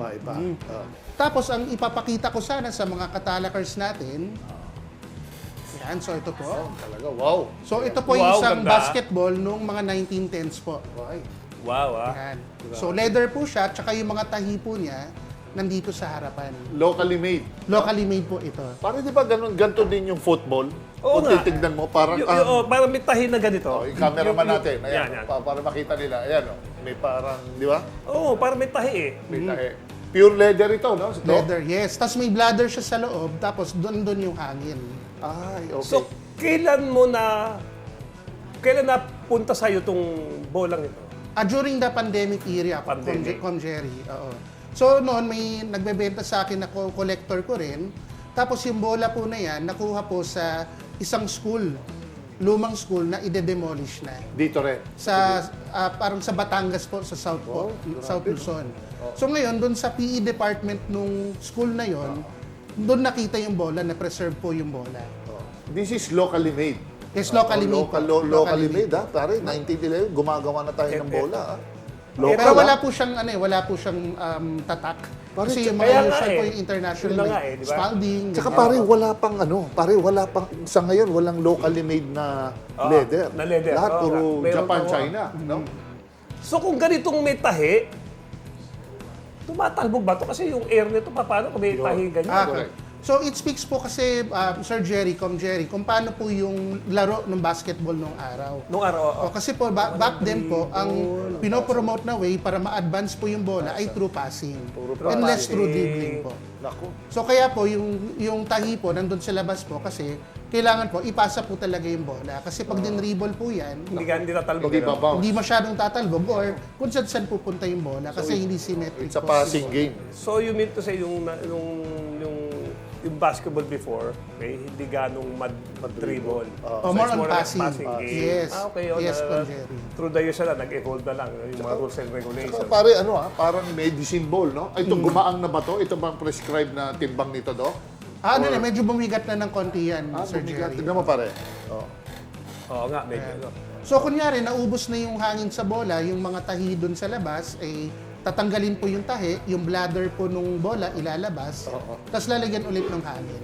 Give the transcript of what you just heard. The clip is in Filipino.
Iba-iba. Tapos, ang ipapakita ko sana sa mga katalakers natin, yan, so ito po. Talaga, wow. So, ito po yung Wow, isang ganda. basketball nung mga 1910s po. Ay. Wow, ah. Yan. So, leather po siya, tsaka yung mga tahi po niya, nandito sa harapan. Locally made. Locally made po ito. Parang di ba ganito din yung football? Oo Kung nga. titignan mo, parang Parang may tahi na ganito. yung cameraman natin, ayan, Yan. para makita nila, ayan, may parang, di ba? Oo, parang may tahi eh. May tahi. Pure leather ito, no? Leather, yes. Tapos may bladder siya sa loob, tapos doon yung hangin. Ay, okay. So, kailan napunta sa'yo itong bolang ito? During the pandemic era, Pandemic. Jerry. Oo. So noon may nagbebenta sa akin na collector ko rin. Tapos yung bola po na yan, nakuha po sa isang school, lumang school na ide-demolish na. Dito rin. Sa parang sa Batangas po, sa South po, South Luzon. So ngayon, doon sa PE department nung school na yon, doon nakita yung bola, na-preserve po yung bola. This is locally made. Yes, locally made po. Locally made, ha? Pare, 1911, gumagawa na tayo ng bola, ha? Pero wala po siyang tatak. Pare, Kasi yung kaya mga nga usual po eh. yung international Yun na like nga eh, di ba? Spalding. Tsaka ganyan. pare, wala pang, sa ngayon, walang locally made na leather. na leather. Lahat Oo puro nga. Meron Japan, pa, China, no? So, kung ganitong may tahi, tumatalbog ba ito? Kasi yung air nito, paano kung may tahi ganyan? correct. So it speaks po kasi, Sir Jerry, kung paano po yung laro ng basketball nung araw. Nung araw, O, kasi po, back then po, ang pinopromote na way para ma-advance po yung bola ay through passing. And less through dribbling po. Naku. So kaya po, yung tahi po, nandun sa labas po kasi kailangan po, ipasa po talaga yung bola. Kasi pag din-dribble po yan, hindi tatalbog. Hindi ano? pa bounce. hindi masyadong tatalbog or kung saan pupunta yung bola kasi hindi symmetric It's a po. passing game. So, you mean to say yung basketball before, okay, hindi ganong mag-dribble. Oh, more on passing. game. Yes. Okay, Yes, Jerry. through the years na nag-evolve na lang yung mga rules and regulations. Saka pare, parang medicine ball, no? Ito, gumaang na ba to? Ito bang prescribed na timbang nito, do? Medyo bumigat na ng konti yan, Sir Jerry. Tignan mo, pare. Oh. Oo nga, medyo. So, kunyari, naubos na yung hangin sa bola, yung mga tahi dun sa labas, ay tatanggalin po yung tahi, yung bladder po nung bola ilalabas, tapos lalagyan ulit ng hangin.